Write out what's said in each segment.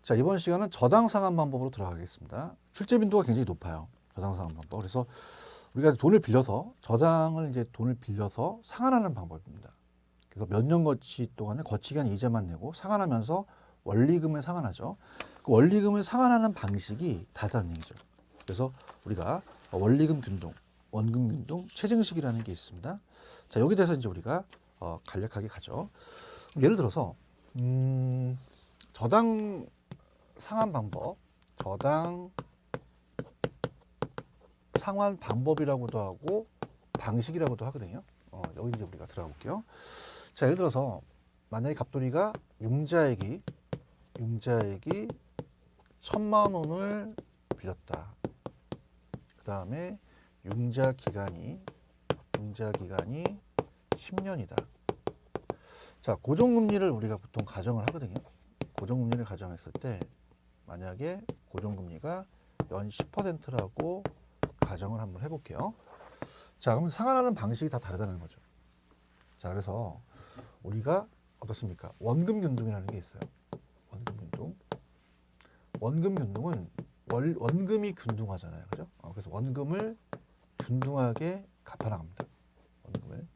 자, 이번 시간은 저당 상환 방법으로 들어가겠습니다. 출제 빈도가 굉장히 높아요. 저당 상환 방법. 그래서 우리가 돈을 빌려서 저당을 이제 돈을 빌려서 상환하는 방법입니다. 그래서 몇 년 거치 동안에 거치 기간 이자만 내고 상환하면서 원리금을 상환하죠. 그 원리금을 상환하는 방식이 다르다는 얘기죠. 그래서 우리가 원리금 균등, 원금 균등, 체증식이라는 게 있습니다. 자, 여기 대해서 이제 우리가 간략하게 가죠. 예를 들어서 저당 상환 방법, 저당 상환 방법이라고도 하고 방식이라고도 하거든요. 여기 이제 우리가 들어가 볼게요. 자, 예를 들어서 만약에 갑돌이가 융자액이 1,000만 원을 빌렸다. 그 다음에 융자 기간이 10년이다. 자, 고정금리를 우리가 보통 가정을 하거든요. 고정금리를 가정했을 때 만약에 고정금리가 연 10%라고 가정을 한번 해볼게요. 자, 그럼 상환하는 방식이 다 다르다는 거죠. 자, 그래서 우리가 어떻습니까? 원금 균등이라는 게 있어요. 원금 균등. 원금 균등은 원금이 균등하잖아요. 그죠? 그래서 원금을 균등하게 갚아나갑니다. 원금을.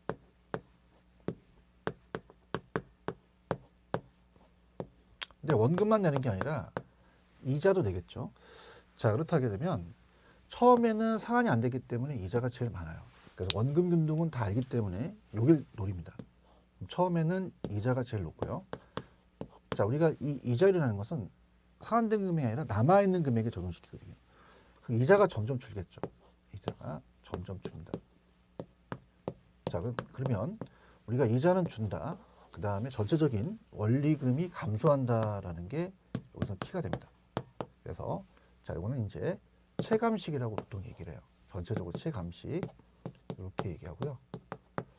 근데 원금만 내는 게 아니라 이자도 내겠죠. 자, 그렇다게 되면 처음에는 상환이 안 되기 때문에 이자가 제일 많아요. 그래서 원금 균등은 다 알기 때문에 여길 노립니다. 처음에는 이자가 제일 높고요. 자, 우리가 이 이자율이라는 것은 상환된 금액이 아니라 남아있는 금액에 적용시키거든요. 그럼 이자가 점점 줄겠죠. 이자가 점점 줍니다. 자, 그러면 우리가 이자는 준다. 그 다음에 전체적인 원리금이 감소한다라는 게 여기서 키가 됩니다. 그래서 자, 이거는 이제 체감식이라고 보통 얘기를 해요. 전체적으로 체감식 이렇게 얘기하고요.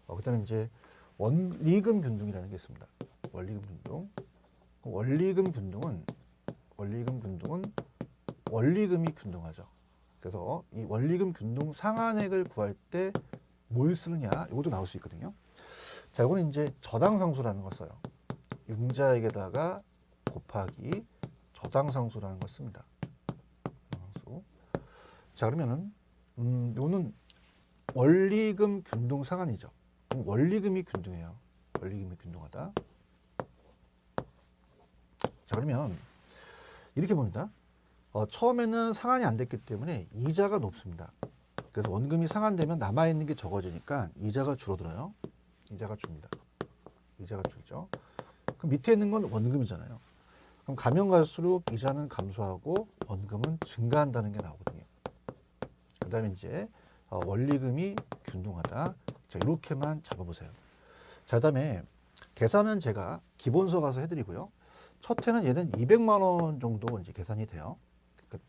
그다음에 이제 원리금 균등이라는 게 있습니다. 원리금 균등. 원리금 균등은 원리금이 균등하죠. 그래서 이 원리금 균등 상환액을 구할 때 뭘 쓰느냐 이것도 나올 수 있거든요. 자, 이거는 이제 저당상수라는 걸 써요. 융자액에다가 곱하기 저당상수라는 걸 씁니다. 저당상수. 자, 그러면은 요는 원리금 균등 상환이죠. 그럼 원리금이 균등해요. 원리금이 균등하다. 자, 그러면 이렇게 봅니다. 처음에는 상환이 안 됐기 때문에 이자가 높습니다. 그래서 원금이 상환되면 남아있는 게 적어지니까 이자가 줄어들어요. 이자가 줍니다. 이자가 줄죠. 그럼 밑에 있는 건 원금이잖아요. 그럼 가면 갈수록 이자는 감소하고 원금은 증가한다는 게 나오거든요. 그 다음에 이제 원리금이 균등하다. 자, 이렇게만 잡아보세요. 자, 그 다음에 계산은 제가 기본서 가서 해드리고요. 첫 해는 얘는 200만 원 정도 이제 계산이 돼요.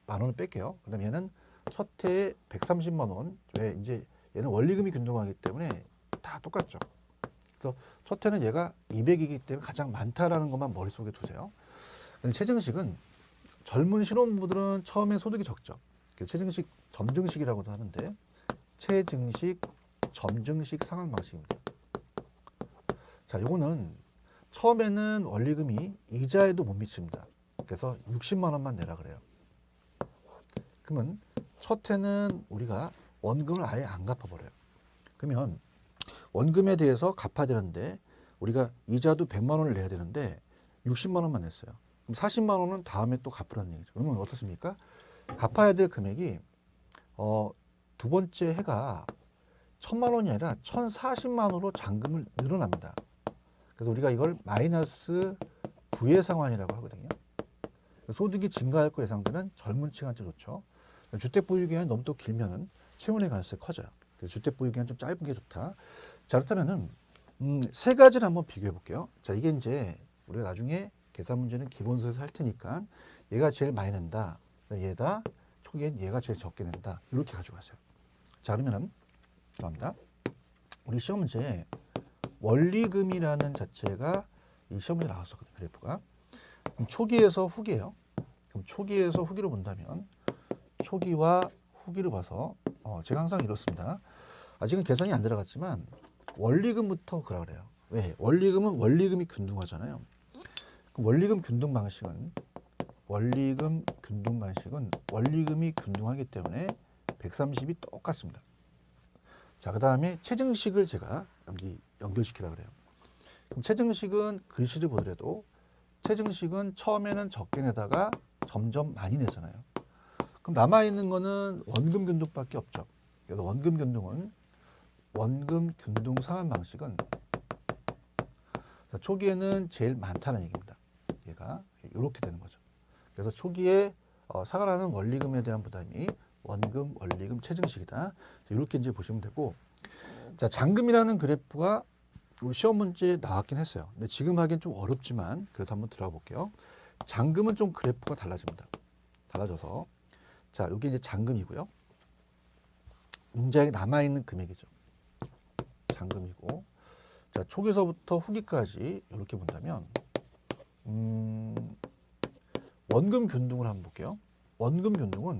만 원을 뺄게요. 그 다음에 얘는 첫 해에 130만 원. 왜 이제 얘는 원리금이 균등하기 때문에 다 똑같죠. 그래서 첫 해는 얘가 200이기 때문에 가장 많다라는 것만 머릿속에 두세요. 체증식은 젊은 신혼부들은 처음에 소득이 적죠. 체증식 점증식이라고도 하는데 체증식 점증식 상환 방식입니다. 자, 요거는 처음에는 원리금이 이자에도 못 미칩니다. 그래서 60만 원만 내라 그래요. 그러면 첫 해는 우리가 원금을 아예 안 갚아버려요. 그러면 원금에 대해서 갚아야 되는데 우리가 이자도 100만 원을 내야 되는데 60만 원만 냈어요. 그럼 40만 원은 다음에 또 갚으라는 얘기죠. 그러면 어떻습니까? 갚아야 될 금액이 두 번째 해가 1,000만 원이 아니라 1,040만 원으로 잔금을 늘어납니다. 그래서 우리가 이걸 마이너스 부의 상환이라고 하거든요. 소득이 증가할 거 예상되는 젊은 층한테 좋죠. 주택 보유 기간이 너무 또 길면은 채무의 가능성이 커져요. 그래서 주택 보유 기간 좀 짧은 게 좋다. 자, 그렇다면은 세 가지를 한번 비교해 볼게요. 자, 이게 이제 우리가 나중에 계산 문제는 기본서에서 할 테니까 얘가 제일 많이 낸다. 얘다. 초기엔 얘가 제일 적게 낸다. 이렇게 가져가세요. 자, 그러면은 감사합니다. 우리 시험 문제에 원리금이라는 자체가 이 시험 문제 나왔었거든요. 그래프가. 그럼 초기에서 후기예요. 그럼 초기에서 후기로 본다면 초기와 후기를 봐서 제가 항상 이렇습니다. 아직은 계산이 안 들어갔지만 원리금부터 그라 그래요. 왜? 원리금은 원리금이 균등하잖아요. 그럼 원리금 균등 방식은 원리금 균등 방식은 원리금이 균등하기 때문에 130이 똑같습니다. 자, 그 다음에 체증식을 제가 여기 연결시키라 그래요. 그럼 체증식은 글씨를 보더라도 체증식은 처음에는 적게 내다가 점점 많이 내잖아요. 그럼 남아있는 거는 원금 균등밖에 없죠. 그래서 원금 균등은 원금 균등 상환 방식은 초기에는 제일 많다는 얘기입니다. 얘가 이렇게 되는 거죠. 그래서 초기에 상환하는 원리금에 대한 부담이 원금, 원리금, 체증식이다. 이렇게 이제 보시면 되고, 자, 잔금이라는 그래프가 우리 시험 문제에 나왔긴 했어요. 근데 지금 하기엔 좀 어렵지만 그래도 한번 들어가 볼게요. 잔금은 좀 그래프가 달라집니다. 달라져서 자, 여기 이제 잔금이고요. 문장에 남아 있는 금액이죠. 잔금이고, 자, 초기서부터 후기까지 이렇게 본다면 원금 균등을 한번 볼게요. 원금 균등은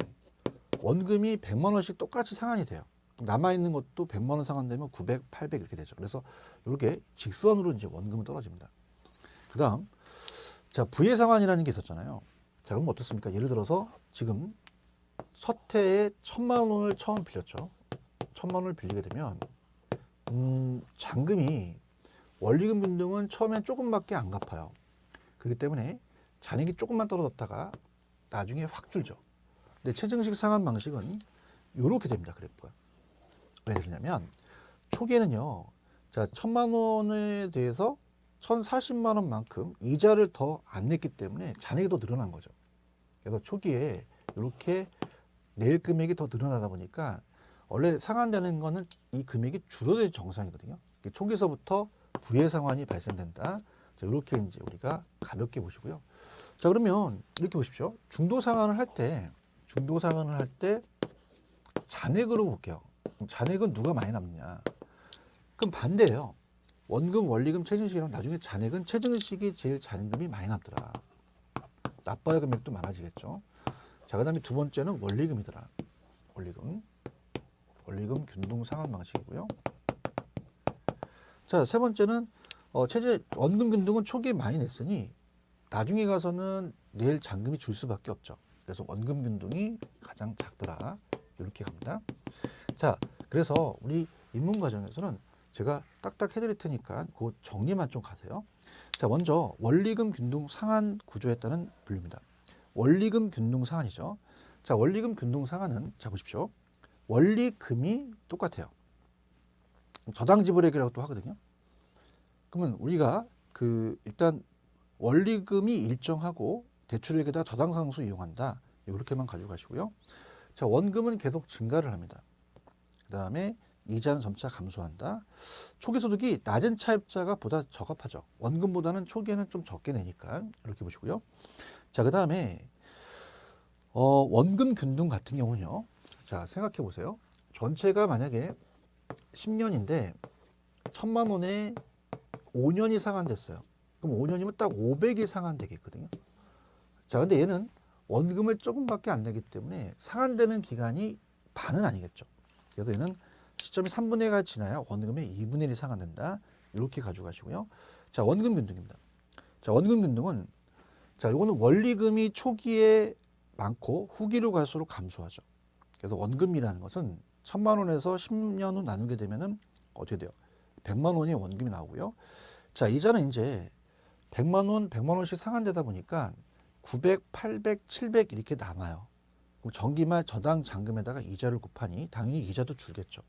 원금이 100만 원씩 똑같이 상환이 돼요. 남아있는 것도 100만 원 상환되면 900, 800 이렇게 되죠. 그래서 이렇게 직선으로 이제 원금은 떨어집니다. 그 다음, 자, 부의 상환이라는 게 있었잖아요. 자, 그럼 어떻습니까? 예를 들어서 지금 서태에 1000만 원을 처음 빌렸죠. 1000만 원을 빌리게 되면, 잔금이 원리금 균등은 처음엔 조금밖에 안 갚아요. 그렇기 때문에 잔액이 조금만 떨어졌다가 나중에 확 줄죠. 근데 체증식 상환 방식은 이렇게 됩니다. 그래프가. 왜 그러냐면 초기에는요, 자, 1000만 원에 대해서 1040만 원만큼 이자를 더 안 냈기 때문에 잔액이 더 늘어난 거죠. 그래서 초기에 이렇게 낼 금액이 더 늘어나다 보니까 원래 상환되는 거는 이 금액이 줄어들 정상이거든요. 초기서부터 부의 상환이 발생된다. 자, 이렇게 이제 우리가 가볍게 보시고요. 자, 그러면 이렇게 보십시오. 중도 상환을 할 때 잔액으로 볼게요. 잔액은 누가 많이 남느냐? 그럼 반대예요. 원금, 원리금, 체증식이랑 나중에 잔액은 체증식이 제일 잔금이 많이 남더라. 나빠야 금액도 많아지겠죠. 자, 그다음에 두 번째는 원리금이더라. 원리금 균등 상환 방식이고요. 자, 세 번째는 원금 균등은 초기에 많이 냈으니 나중에 가서는 낼 잔금이 줄 수밖에 없죠. 그래서 원금 균등이 가장 작더라. 이렇게 갑니다. 자, 그래서 우리 입문 과정에서는 제가 딱딱 해드릴 테니까 그 정리만 좀 가세요. 자, 먼저 원리금 균등 상환 구조에 따른 분류입니다. 원리금 균등 상환이죠. 자, 원리금 균등 상환은 자 보십시오. 원리금이 똑같아요. 저당 지불액이라고 또 하거든요. 그러면 우리가 일단 원리금이 일정하고 대출액에다 저당상수 이용한다. 이렇게만 가지고 가시고요. 자, 원금은 계속 증가를 합니다. 그 다음에 이자는 점차 감소한다. 초기 소득이 낮은 차입자가 보다 적합하죠. 원금보다는 초기에는 좀 적게 내니까 이렇게 보시고요. 자, 그 다음에 원금 균등 같은 경우는요. 자, 생각해 보세요. 전체가 만약에 10년인데 1000만 원에 5년이 상환됐어요. 그럼 5년이면 딱 500이 상환되겠거든요. 자, 근데 얘는 원금을 조금밖에 안 내기 때문에 상환되는 기간이 반은 아니겠죠. 그래서 얘는 시점이 3분의 1가 지나야 원금의 2분의 1이 상환된다. 이렇게 가져가시고요. 자, 원금 균등입니다. 자, 원금 균등은 자, 이거는 원리금이 초기에 많고 후기로 갈수록 감소하죠. 그래서 원금이라는 것은 1000만 원에서 10년 후 나누게 되면은 어떻게 돼요? 100만 원이 원금이 나오고요. 자, 이자는 이제 100만 원씩 상환되다 보니까 900, 800, 700 이렇게 남아요. 그럼 정기말 저당 잔금에다가 이자를 곱하니 당연히 이자도 줄겠죠.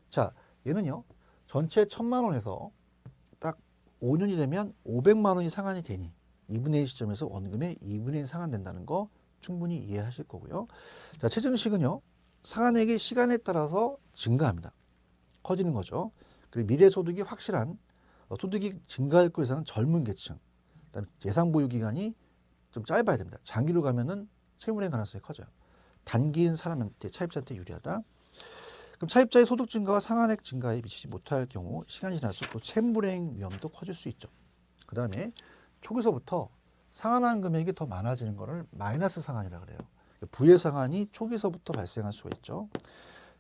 자, 얘는요. 전체 1000만 원에서 딱 5년이 되면 500만 원이 상환이 되니 2분의 1 시점에서 원금의 2분의 1 상환된다는 거 충분히 이해하실 거고요. 자, 체증식은요. 상환액이 시간에 따라서 증가합니다. 커지는 거죠. 그리고 미래 소득이 확실한 소득이 증가할 것에서는 젊은 계층, 그다음에 예상 보유 기간이 좀 짧아야 됩니다. 장기로 가면은 채무불이행 가능성이 커져요. 단기인 사람한테 차입자한테 유리하다. 그럼 차입자의 소득 증가와 상환액 증가에 미치지 못할 경우 시간이 지날수록 또 채무불이행 위험도 커질 수 있죠. 그 다음에 초기서부터 상환한 금액이 더 많아지는 것을 마이너스 상환이라고 그래요. 부의 상환이 초기서부터 발생할 수가 있죠.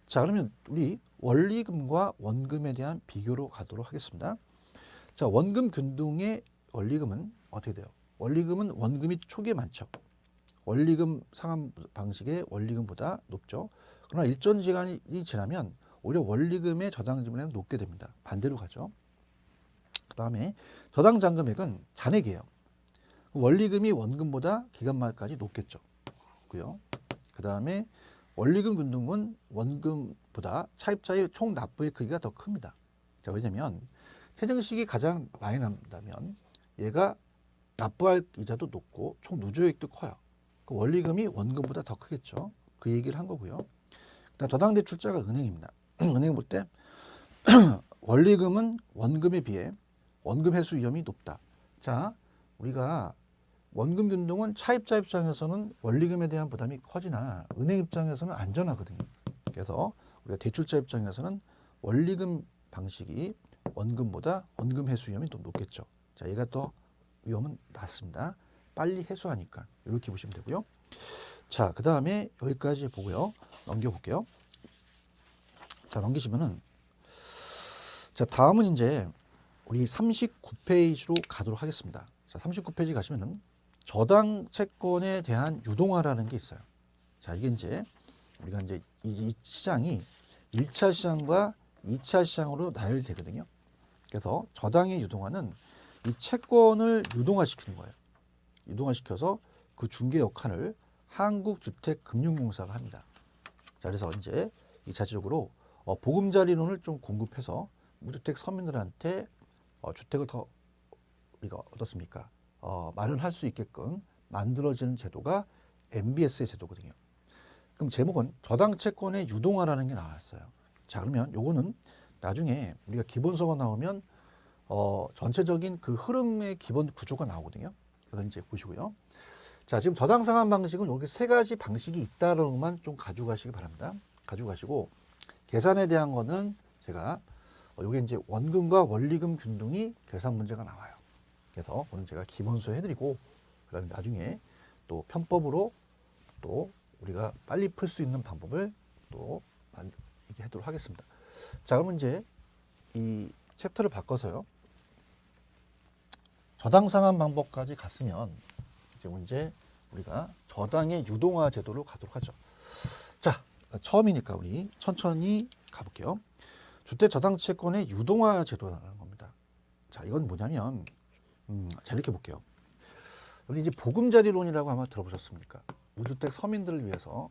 자, 그러면 우리 원리금과 원금에 대한 비교로 가도록 하겠습니다. 자, 원금 균등의 원리금은 어떻게 돼요? 원리금은 원금이 초기에 많죠. 원리금 상환 방식의 원리금보다 높죠. 그러나 일정 시간이 지나면 오히려 원리금의 저당 지분액은 높게 됩니다. 반대로 가죠. 그 다음에 저당 잔금액은 잔액이에요. 원리금이 원금보다 기간 말까지 높겠죠. 고요. 그 다음에 원리금 균등은 원금보다 차입자의 총 납부의 크기가 더 큽니다. 자, 왜냐면 세정식이 가장 많이 난다면 얘가 납부할 이자도 높고 총 누조액도 커요. 그 원리금이 원금보다 더 크겠죠. 그 얘기를 한 거고요. 그다음 저당 대출자가 은행입니다. 은행 볼 때 원리금은 원금에 비해 원금 회수 위험이 높다. 자, 우리가 원금 균등은 차입자 입장에서는 원리금에 대한 부담이 커지나 은행 입장에서는 안전하거든요. 그래서 우리가 대출자 입장에서는 원리금 방식이 원금보다 원금 회수 위험이 좀 높겠죠. 자, 얘가 더 위험은 낮습니다. 빨리 해소하니까 이렇게 보시면 되고요. 자, 그 다음에 여기까지 보고요. 넘겨볼게요. 자, 넘기시면은 자, 다음은 이제 우리 39페이지로 가도록 하겠습니다. 자, 39페이지 가시면은 저당 채권에 대한 유동화라는 게 있어요. 자, 이게 이제 우리가 이제 이 시장이 1차 시장과 2차 시장으로 나열되거든요. 그래서 저당의 유동화는 이 채권을 유동화시키는 거예요. 유동화시켜서 그 중개 역할을 한국주택금융공사가 합니다. 자, 그래서 이제 이 자체적으로 보금자리론을 좀 공급해서 무주택 서민들한테 주택을 더 우리가 어떻습니까? 마련할 수 있게끔 만들어지는 제도가 MBS의 제도거든요. 그럼 제목은 저당 채권의 유동화라는 게 나왔어요. 자, 그러면 요거는 나중에 우리가 기본서가 나오면 전체적인 그 흐름의 기본 구조가 나오거든요. 그래서 이제 보시고요. 자, 지금 저당 상환 방식은 여기 세 가지 방식이 있다는 것만 좀 가져가시기 바랍니다. 가져가시고 계산에 대한 거는 제가 여기 이제 원금과 원리금 균등이 계산 문제가 나와요. 그래서 오늘 제가 기본서 해드리고 그다음에 나중에 또 편법으로 또 우리가 빨리 풀 수 있는 방법을 또 얘기하도록 하겠습니다. 자, 그러면 이제 이 챕터를 바꿔서요. 저당 상환 방법까지 갔으면 이제 문제 우리가 저당의 유동화 제도로 가도록 하죠. 자, 처음이니까 우리 천천히 가볼게요. 주택 저당 채권의 유동화 제도라는 겁니다. 자, 이건 뭐냐면 자, 이렇게 볼게요. 우리 이제 보금자리론이라고 아마 들어보셨습니까? 무주택 서민들을 위해서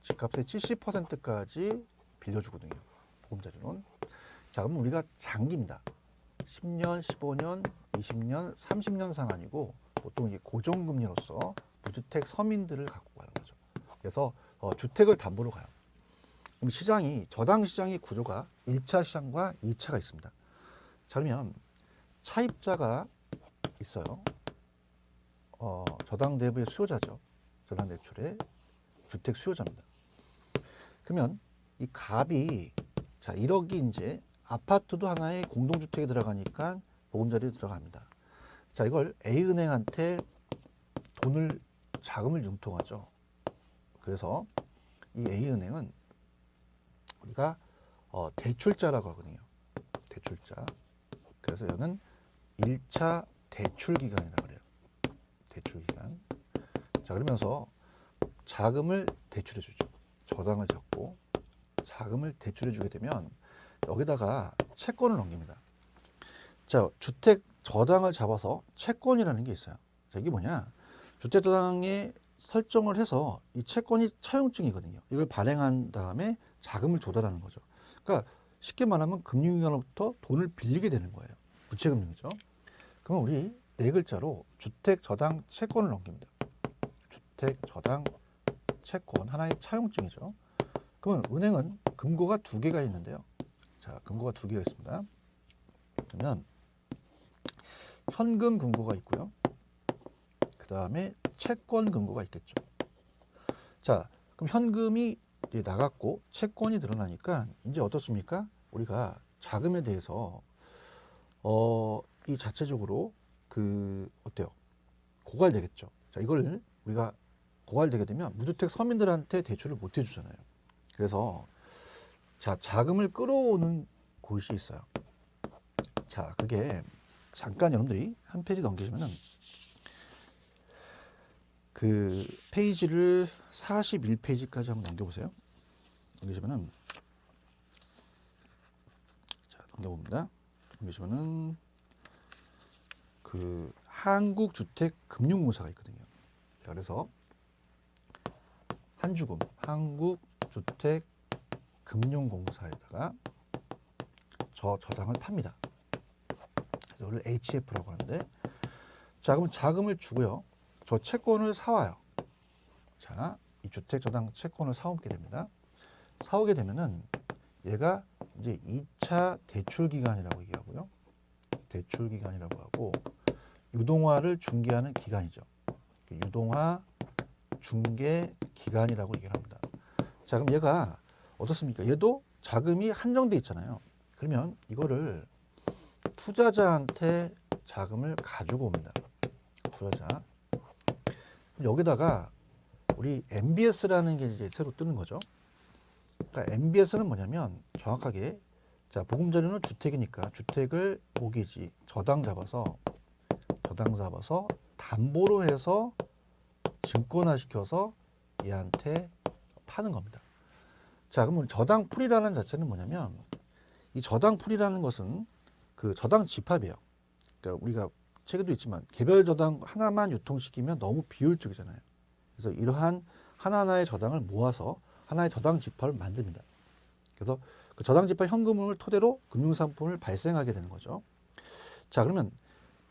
집값의 70%까지 빌려주거든요. 보금자리론. 자, 그럼 우리가 장기입니다. 10년, 15년, 20년, 30년 상환이고 보통 이게 고정금리로서 무주택 서민들을 갖고 가는 거죠. 그래서 주택을 담보로 가요. 그럼 시장이 저당 시장의 구조가 1차 시장과 2차가 있습니다. 자, 그러면 차입자가 있어요. 저당 대부의 수요자죠. 저당 대출의 주택 수요자입니다. 그러면 이 값이 자 1억이 이제 아파트도 하나의 공동주택에 들어가니까 보금자리에 들어갑니다. 자, 이걸 A은행한테 자금을 융통하죠. 그래서 이 A은행은 우리가 대출자라고 하거든요. 대출자. 그래서 얘는 1차 대출기간이라고 그래요. 대출기간. 자, 그러면서 자금을 대출해 주죠. 저당을 잡고 자금을 대출해 주게 되면 여기다가 채권을 넘깁니다. 자, 주택 저당을 잡아서 채권이라는 게 있어요. 자, 이게 뭐냐? 주택 저당에 설정을 해서 이 채권이 차용증이거든요. 이걸 발행한 다음에 자금을 조달하는 거죠. 그러니까 쉽게 말하면 금융기관으로부터 돈을 빌리게 되는 거예요. 부채금융이죠. 그럼 우리 네 글자로 주택 저당 채권을 넘깁니다. 주택 저당 채권 하나의 차용증이죠. 그러면 은행은 금고가 두 개가 있는데요. 자, 금고가 두 개가 있습니다. 그러면 현금 금고가 있고요. 그 다음에 채권 금고가 있겠죠. 자, 그럼 현금이 이제 나갔고 채권이 늘어나니까 이제 어떻습니까? 우리가 자금에 대해서 이 자체적으로 어때요? 고갈되겠죠. 자, 이걸 우리가 고갈되게 되면 무주택 서민들한테 대출을 못 해주잖아요. 그래서 자, 자금을 끌어오는 곳이 있어요. 자, 그게 잠깐 여러분들이 한 페이지 넘기시면은 그 페이지를 41페이지까지 한번 넘겨보세요. 넘기시면은 자 넘겨봅니다. 넘기시면은 그 한국주택금융공사가 있거든요. 자, 그래서 한주금 한국주택금융공사에다가 저당을 팝니다. 이걸 HF라고 하는데, 자 그럼 자금을 주고요. 저 채권을 사와요. 자, 이 주택 저당 채권을 사오게 됩니다. 사오게 되면은 얘가 이제 2차 대출 기간이라고 얘기하고요. 대출 기간이라고 하고 유동화를 중개하는 기간이죠. 유동화 중개 기간이라고 얘기를 합니다. 자, 그럼 얘가 어떻습니까? 얘도 자금이 한정돼 있잖아요. 그러면 이거를 투자자한테 자금을 가지고 옵니다. 투자자. 그럼 여기다가 우리 MBS라는 게 이제 새로 뜨는 거죠. 그러니까 MBS는 뭐냐면 정확하게 자 보금자료는 주택이니까 주택을 모기지 저당 잡아서 담보로 해서 증권화 시켜서 얘한테 파는 겁니다. 자 그러면 저당풀이라는 자체는 뭐냐면 이 저당풀이라는 것은 그 저당 집합이에요. 그러니까 우리가 책에도 있지만 개별 저당 하나만 유통시키면 너무 비효율적이잖아요. 그래서 이러한 하나하나의 저당을 모아서 하나의 저당 집합을 만듭니다. 그래서 그 저당 집합 현금을 토대로 금융상품을 발생하게 되는 거죠. 자 그러면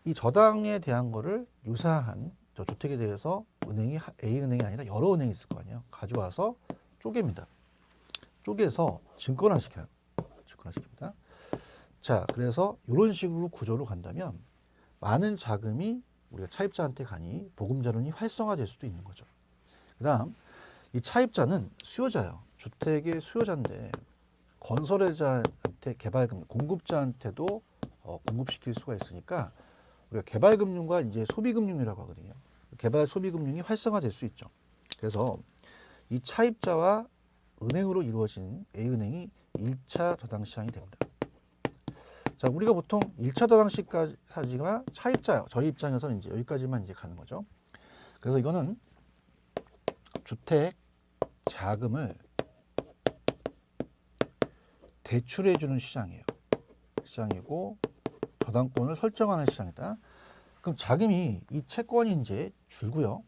이 저당에 대한 거를 유사한 저 주택에 대해서 은행이 A은행이 아니라 여러 은행이 있을 거 아니에요. 가져와서 쪼갭니다. 쪼개서 증권화시켜요. 증권화시킵니다. 자 그래서 이런 식으로 구조로 간다면 많은 자금이 우리가 차입자한테 가니 보금자론이 활성화될 수도 있는 거죠. 그 다음 이 차입자는 수요자예요. 주택의 수요자인데 건설회사한테 개발금 공급자한테도 공급시킬 수가 있으니까 우리가 개발금융과 이제 소비금융이라고 하거든요. 개발 소비금융이 활성화될 수 있죠. 그래서 이 차입자와 은행으로 이루어진 A은행이 1차 저당시장이 됩니다. 자, 우리가 보통 1차 저당시까지가 차입자예요. 저희 입장에서는 이제 여기까지만 이제 가는 거죠. 그래서 이거는 주택 자금을 대출해주는 시장이에요. 시장이고 저당권을 설정하는 시장이다. 그럼 자금이 이 채권이 이제 줄고요.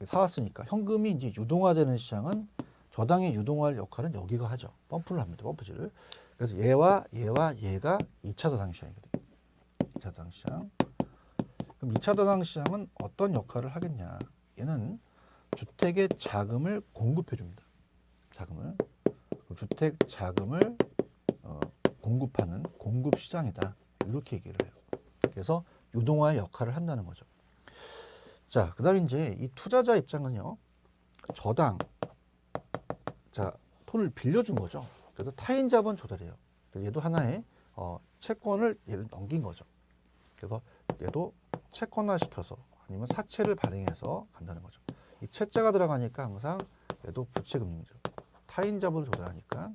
사왔으니까 현금이 이제 유동화되는 시장은 저당의 유동화 역할은 여기가 하죠. 펌프를 합니다. 펌프질을. 그래서 얘가 2차 저당 시장이거든요. 2차 저당 시장. 그럼 2차 저당 시장은 어떤 역할을 하겠냐? 얘는 주택의 자금을 공급해 줍니다. 자금을. 주택 자금을 공급하는 공급 시장이다. 이렇게 얘기를 해요. 그래서 유동화의 역할을 한다는 거죠. 자, 그다음에 이제 이 투자자 입장은요. 저당 자, 돈을 빌려준 거죠. 그래서 타인 자본 조달이에요. 얘도 하나의 채권을 얘를 넘긴 거죠. 그래서 얘도 채권화 시켜서 아니면 사채를 발행해서 간다는 거죠. 이 채자가 들어가니까 항상 얘도 부채금융이죠. 타인 자본을 조달하니까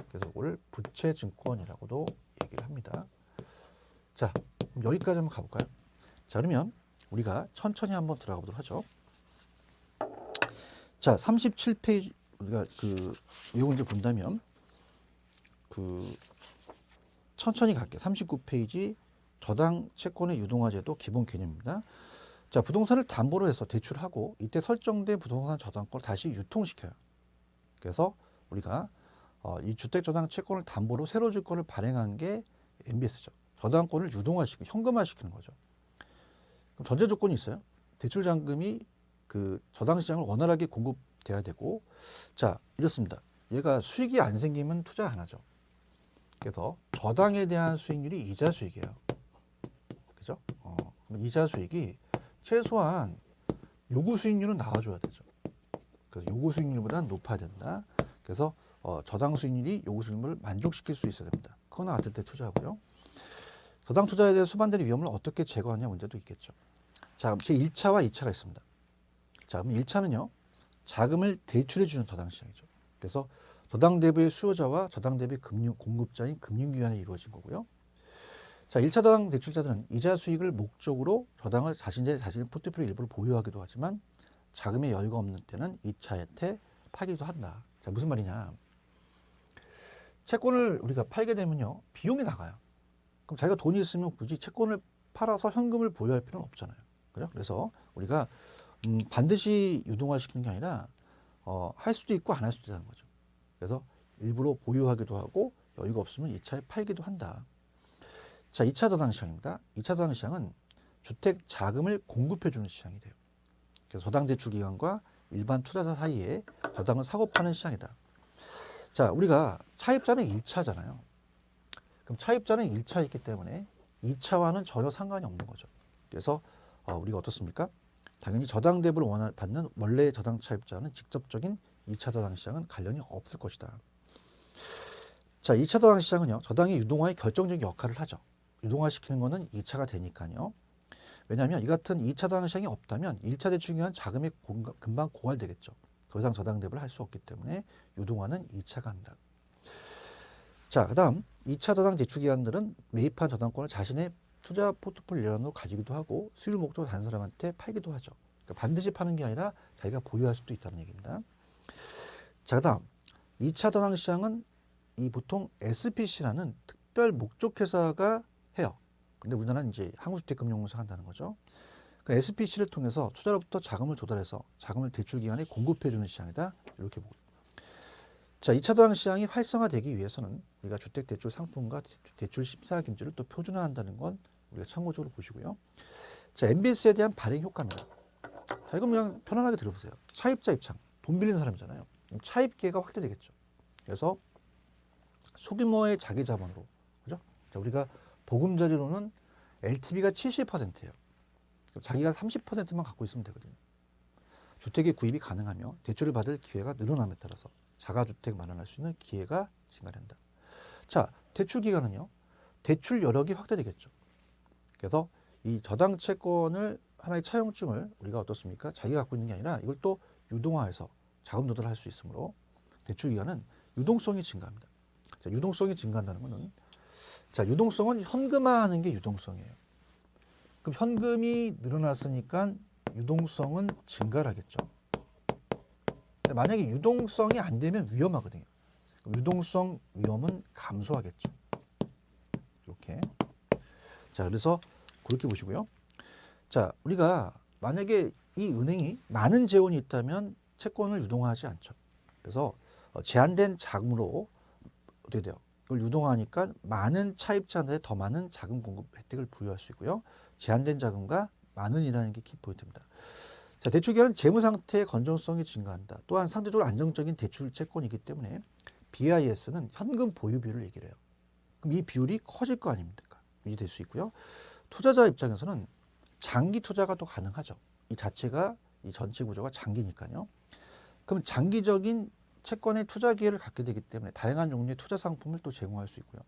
그래서 이걸 부채증권이라고도 얘기를 합니다. 자, 그럼 여기까지 한번 가볼까요? 자, 그러면 우리가 천천히 한번 들어가 보도록 하죠. 자, 37페이지 우리가 그 내용을 이제 본다면 그 천천히 갈게요. 39페이지 저당 채권의 유동화제도 기본 개념입니다. 자, 부동산을 담보로 해서 대출하고 이때 설정된 부동산 저당권을 다시 유통시켜요. 그래서 우리가 이 주택 저당 채권을 담보로 새로 증권을 발행한 게 MBS죠. 저당권을 유동화시키고 현금화시키는 거죠. 그럼 전제 조건이 있어요. 대출 잔금이 그 저당 시장을 원활하게 공급돼야 되고, 자 이렇습니다. 얘가 수익이 안 생기면 투자 안 하죠. 그래서 저당에 대한 수익률이 이자 수익이에요. 그죠? 이자 수익이 최소한 요구 수익률은 나와줘야 되죠. 그래서 요구 수익률보다는 높아야 된다. 그래서 저당 수익률이 요구 수익률을 만족시킬 수 있어야 됩니다. 그거나 같을 때 투자하고요. 저당 투자에 대해 수반되는 위험을 어떻게 제거하냐 문제도 있겠죠. 자, 그럼 제1차와 2차가 있습니다. 자, 그럼 1차는요. 자금을 대출해 주는 저당 시장이죠. 그래서 저당 대비의 수요자와 저당 대비 금융 공급자인 금융기관에 이루어진 거고요. 자, 1차 저당 대출자들은 이자 수익을 목적으로 저당을 자신의 포트폴리오 일부를 보유하기도 하지만 자금에 여유가 없는 때는 2차 혜택 팔기도 한다. 자, 무슨 말이냐? 채권을 우리가 팔게 되면요, 비용이 나가요. 그럼 자기가 돈이 있으면 굳이 채권을 팔아서 현금을 보유할 필요는 없잖아요. 그죠? 그래서 우리가 반드시 유동화시키는 게 아니라 할 수도 있고 안 할 수도 있다는 거죠. 그래서 일부러 보유하기도 하고 여유가 없으면 2차에 팔기도 한다. 자, 2차 저당시장입니다. 2차 저당시장은 주택 자금을 공급해주는 시장이 돼요. 그래서 저당 대출 기관과 일반 투자자 사이에 저당을 사고 파는 시장이다. 자, 우리가 차입자는 1차잖아요. 그럼 차입자는 1차이기 때문에 2차와는 전혀 상관이 없는 거죠. 그래서 우리가 어떻습니까? 당연히 저당 대부를 받는 원래 저당 차입자는 직접적인 2차 저당 시장은 관련이 없을 것이다. 자, 2차 저당 시장은요, 저당의 유동화에 결정적인 역할을 하죠. 유동화시키는 거는 2차가 되니까요. 왜냐하면 이 같은 2차 저당 시장이 없다면 1차 대출 기간 자금이 금방 고갈되겠죠. 더 이상 저당 대부를 할 수 없기 때문에 유동화는 2차가 한다. 자, 그 다음 2차 저당 대출 기관들은 매입한 저당권을 자신의 투자 포트폴리오 일환으로 가지기도 하고 수익을 목적으로 다른 사람한테 팔기도 하죠. 그러니까 반드시 파는 게 아니라 자기가 보유할 수도 있다는 얘기입니다. 자, 그 다음 2차 저당 시장은 이 보통 SPC라는 특별 목적 회사가 해요. 근데 우리나라는 이제 한국주택금융공사가 한다는 거죠. 그 SPC를 통해서 투자로부터 자금을 조달해서 자금을 대출기관에 공급해주는 시장이다. 이렇게 보고. 자, 2차 저당 시장이 활성화되기 위해서는 우리가 주택대출 상품과 대출 심사 김지를 또 표준화한다는 건 우리가 참고적으로 보시고요. 자, MBS에 대한 발행 효과입니다. 자, 이건 그냥 편안하게 들어보세요. 차입자 입장, 돈 빌린 사람이잖아요. 차입 기회가 확대되겠죠. 그래서 소규모의 자기 자본으로, 그죠? 자, 우리가 보금자리로는 LTV가 70%예요. 자기가 30%만 갖고 있으면 되거든요. 주택의 구입이 가능하며 대출을 받을 기회가 늘어남에 따라서 자가주택 마련할 수 있는 기회가 증가된다. 자, 대출 기간은요, 대출 여력이 확대되겠죠. 그래서 이 저당 채권을 하나의 차용증을 우리가 어떻습니까? 자기가 갖고 있는 게 아니라 이걸 또 유동화해서 자금 조달할 수 있으므로 대출 기간은 유동성이 증가합니다. 자, 유동성이 증가한다는 것은, 자, 유동성은 현금화하는 게 유동성이에요. 그럼 현금이 늘어났으니까 유동성은 증가를 하겠죠. 만약에 유동성이 안 되면 위험하거든요. 유동성 위험은 감소하겠죠. 이렇게. 자, 그래서 그렇게 보시고요. 자, 우리가 만약에 이 은행이 많은 재원이 있다면 채권을 유동화하지 않죠. 그래서 제한된 자금으로 어떻게 돼요? 이걸 유동화하니까 많은 차입자한테 더 많은 자금 공급 혜택을 부여할 수 있고요. 제한된 자금과 많은이라는 게 키포인트입니다. 자, 대출기관 재무 상태의 건전성이 증가한다. 또한 상대적으로 안정적인 대출 채권이기 때문에 BIS는 현금 보유 비율을 얘기를 해요. 그럼 이 비율이 커질 거 아닙니까? 유지될 수 있고요. 투자자 입장에서는 장기 투자가 또 가능하죠. 이 자체가 이 전체 구조가 장기니까요. 그럼 장기적인 채권의 투자 기회를 갖게 되기 때문에 다양한 종류의 투자 상품을 또 제공할 수 있고요.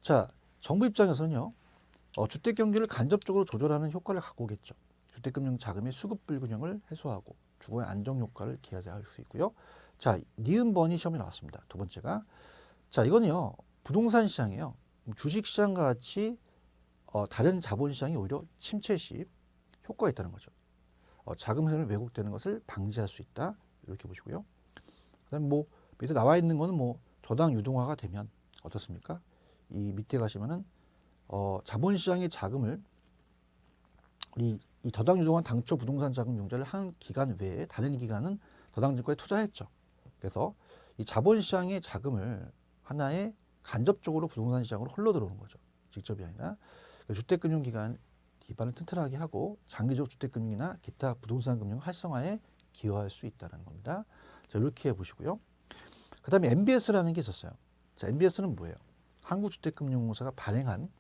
자, 정부 입장에서는요, 주택 경기를 간접적으로 조절하는 효과를 갖고 오겠죠. 주택금융 자금의 수급 불균형을 해소하고 주거의 안정 효과를 기하할 수 있고요. 자, 니은 버니 시험이 나왔습니다. 두 번째가, 자, 이건요, 부동산 시장이에요. 주식 시장과 같이 다른 자본 시장이 오히려 침체 시 효과가 있다는 거죠. 자금 흐름이 왜곡되는 것을 방지할 수 있다. 이렇게 보시고요. 그다음 뭐 밑에 나와 있는 거는 뭐 저당 유동화가 되면 어떻습니까? 이 밑에 가시면은 자본 시장의 자금을 우리 이 저당 유동화 당초 부동산 자금 융자를 한 기간 외에 다른 기간은 저당 증권에 투자했죠. 그래서 이 자본 시장의 자금을 하나의 간접적으로 부동산 시장으로 흘러 들어오는 거죠. 직접이 아니라 주택금융 기관 기반을 튼튼하게 하고 장기적 주택금융이나 기타 부동산 금융 활성화에 기여할 수 있다는 겁니다. 자, 이렇게 보시고요. 그 다음에 MBS라는 게 있었어요. 자, MBS는 뭐예요? 한국주택금융공사가 발행한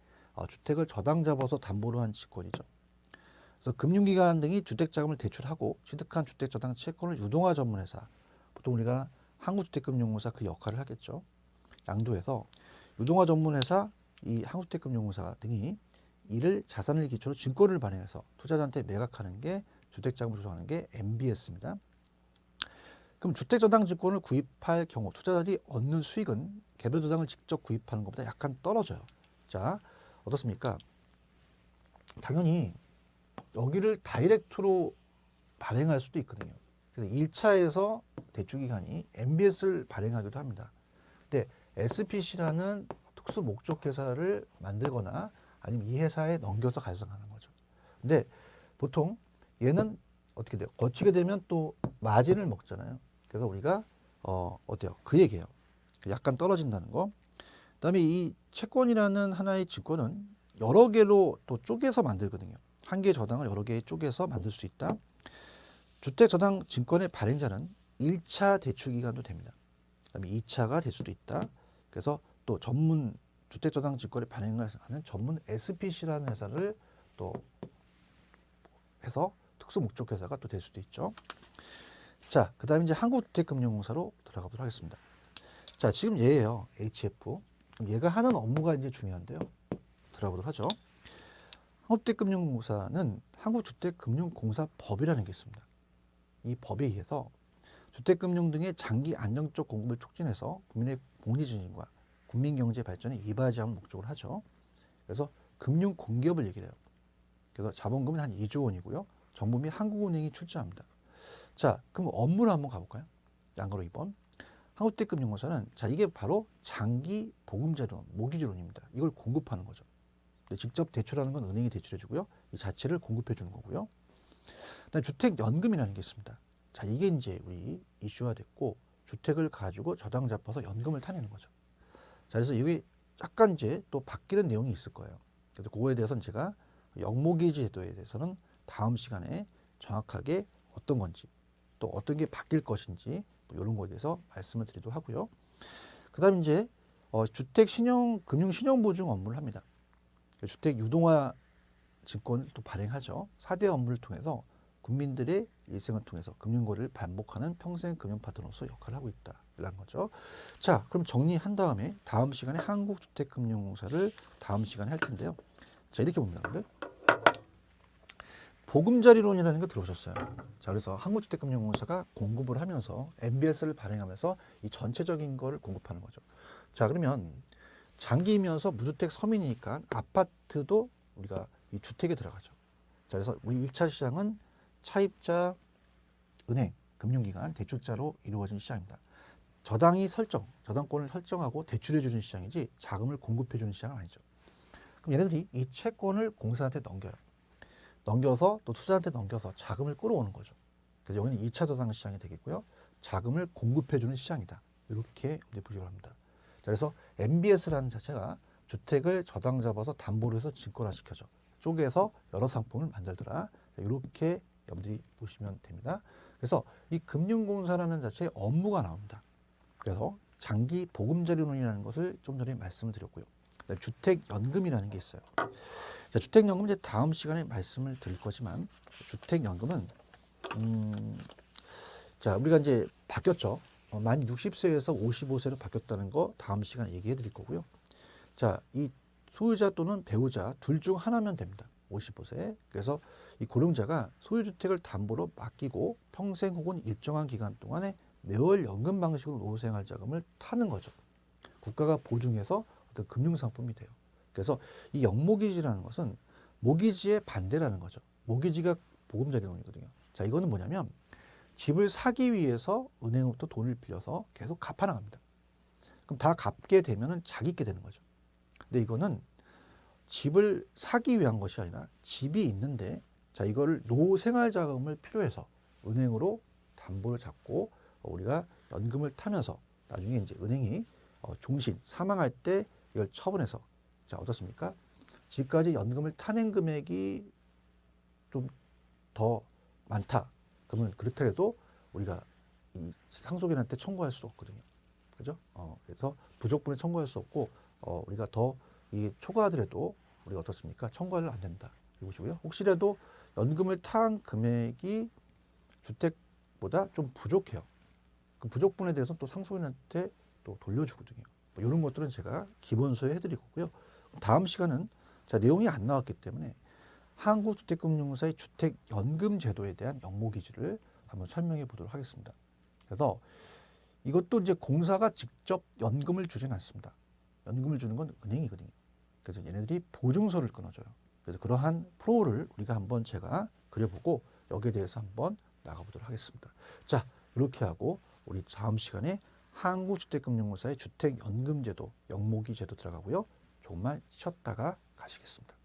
주택을 저당 잡아서 담보로 한 채권이죠. 그래서 금융기관 등이 주택자금을 대출하고 취득한 주택저당 채권을 유동화 전문회사, 보통 우리가 한국주택금융공사 그 역할을 하겠죠. 양도해서 유동화 전문회사 이 한국주택금융공사 등이 이를 자산을 기초로 증권을 발행해서 투자자한테 매각하는 게 주택자금을 조성하는 게 MBS입니다. 그럼 주택저당 증권을 구입할 경우 투자자들이 얻는 수익은 개별저당을 직접 구입하는 것보다 약간 떨어져요. 자, 어떻습니까? 당연히 여기를 다이렉트로 발행할 수도 있거든요. 그래서 1차에서 대출기관이 MBS를 발행하기도 합니다. 근데 SPC라는 특수 목적 회사를 만들거나 아니면 이 회사에 넘겨서 가져가는 거죠. 근데 보통 얘는 어떻게 돼요? 거치게 되면 또 마진을 먹잖아요. 그래서 우리가 어때요? 그 얘기예요. 약간 떨어진다는 거. 그다음에 이 채권이라는 하나의 증권은 여러 개로 또 쪼개서 만들거든요. 한 개의 저당을 여러 개의 쪼개서 만들 수 있다. 주택저당 증권의 발행자는 1차 대출 기간도 됩니다. 그다음에 2차가 될 수도 있다. 그래서 또 전문 주택저당 증권의 발행을 하는 전문 SPC라는 회사를 또 해서 특수 목적 회사가 또 될 수도 있죠. 자, 그다음에 이제 한국주택금융공사로 들어가 보도록 하겠습니다. 자, 지금 얘예요. HF. 그럼 얘가 하는 업무가 이제 중요한데요. 들어가 보도록 하죠. 한국주택금융공사는 한국주택금융공사법이라는 게 있습니다. 이 법에 의해서 주택금융 등의 장기 안정적 공급을 촉진해서 국민의 복리증진과 국민경제 발전에 이바지함을 목적으로 하죠. 그래서 금융 공기업을 얘기해요. 그래서 자본금은 한 2조 원이고요. 정부 및 한국은행이 출자합니다. 자, 그럼 업무를 한번 가볼까요? 양가로 2번. 한국주택금융공사는 자, 이게 바로 장기 보금자리론, 모기지론입니다. 이걸 공급하는 거죠. 직접 대출하는 건 은행이 대출해주고요. 이 자체를 공급해주는 거고요. 그다음에 주택연금이라는 게 있습니다. 자, 이게 이제 우리 이슈화 됐고 주택을 가지고 저당 잡아서 연금을 타내는 거죠. 자, 그래서 이게 약간 이제 또 바뀌는 내용이 있을 거예요. 그래서 그거에 대해서는 제가 영모기지 제도에 대해서는 다음 시간에 정확하게 어떤 건지 또 어떤 게 바뀔 것인지 뭐 이런 거에 대해서 말씀을 드리도록 하고요. 그다음 이제 주택 신용 금융 신용 보증 업무를 합니다. 주택 유동화 증권을 또 발행하죠. 4대 업무를 통해서 국민들의 일생을 통해서 금융거래를 반복하는 평생 금융 파트너로서 역할을 하고 있다라는 거죠. 자, 그럼 정리한 다음에 다음 시간에 한국주택금융공사를 다음 시간에 할 텐데요. 자, 이렇게 봅니다. 여러분들. 보금자리론이라는 거 들어오셨어요. 자, 그래서 한국주택금융공사가 공급을 하면서 MBS를 발행하면서 이 전체적인 걸 공급하는 거죠. 자, 그러면 장기이면서 무주택 서민이니까 아파트도 우리가 이 주택에 들어가죠. 자, 그래서 우리 1차 시장은 차입자, 은행, 금융기관, 대출자로 이루어진 시장입니다. 저당이 저당권을 설정하고 대출해주는 시장이지 자금을 공급해주는 시장은 아니죠. 그럼 얘네들이 이 채권을 공사한테 넘겨서 또 투자한테 넘겨서 자금을 끌어오는 거죠. 그래서 여기는 2차 저당 시장이 되겠고요. 자금을 공급해주는 시장이다. 이렇게 보시기 바랍니다. 자, 그래서 MBS라는 자체가 주택을 저당 잡아서 담보로 해서 증권화시켜줘. 쪼개서 여러 상품을 만들더라. 이렇게 여러분들이 보시면 됩니다. 그래서 이 금융공사라는 자체의 업무가 나옵니다. 그래서 장기 보금자리론이라는 것을 좀 전에 말씀을 드렸고요. 주택연금이라는 게 있어요. 자, 주택연금 이제 다음 시간에 말씀을 드릴 거지만 주택연금은 자, 우리가 이제 바뀌었죠. 만 60세에서 55세로 바뀌었다는 거 다음 시간에 얘기해 드릴 거고요. 자, 이 소유자 또는 배우자 둘 중 하나면 됩니다. 55세. 그래서 이 고령자가 소유주택을 담보로 맡기고 평생 혹은 일정한 기간 동안에 매월 연금 방식으로 노후생활 자금을 타는 거죠. 국가가 보증해서 어떤 금융상품이 돼요. 그래서 이 영모기지라는 것은 모기지의 반대라는 거죠. 모기지가 보금자리론이거든요. 자, 이거는 뭐냐면 집을 사기 위해서 은행으로부터 돈을 빌려서 계속 갚아나갑니다. 그럼 다 갚게 되면은 자기 게 되는 거죠. 근데 이거는 집을 사기 위한 것이 아니라 집이 있는데 자, 이거를 노후 생활 자금을 필요해서 은행으로 담보를 잡고 우리가 연금을 타면서 나중에 이제 은행이 종신 사망할 때 이걸 처분해서 자, 어떻습니까? 지금까지 연금을 타낸 금액이 좀 더 많다. 그러면 그렇다 해도 우리가 이 상속인한테 청구할 수 없거든요. 그죠? 그래서 부족분에 청구할 수 없고 우리가 더 이 초과하더라도 우리가 어떻습니까? 청구를 안 된다. 이것이고요. 혹시라도 연금을 탄 금액이 주택보다 좀 부족해요. 그 부족분에 대해서 또 상속인한테 또 돌려주거든요. 뭐 이런 것들은 제가 기본서에 해드릴 거고요. 다음 시간은 자, 내용이 안 나왔기 때문에 한국주택금융공사의 주택연금 제도에 대한 영모기지를 한번 설명해 보도록 하겠습니다. 그래서 이것도 이제 공사가 직접 연금을 주지는 않습니다. 연금을 주는 건 은행이거든요. 그래서 얘네들이 보증서를 끊어줘요. 그래서 그러한 프로를 우리가 한번 제가 그려보고 여기에 대해서 한번 나가보도록 하겠습니다. 자, 이렇게 하고 우리 다음 시간에 한국주택금융공사의 주택연금제도, 영목이 제도 들어가고요. 조금만 쉬었다가 가시겠습니다.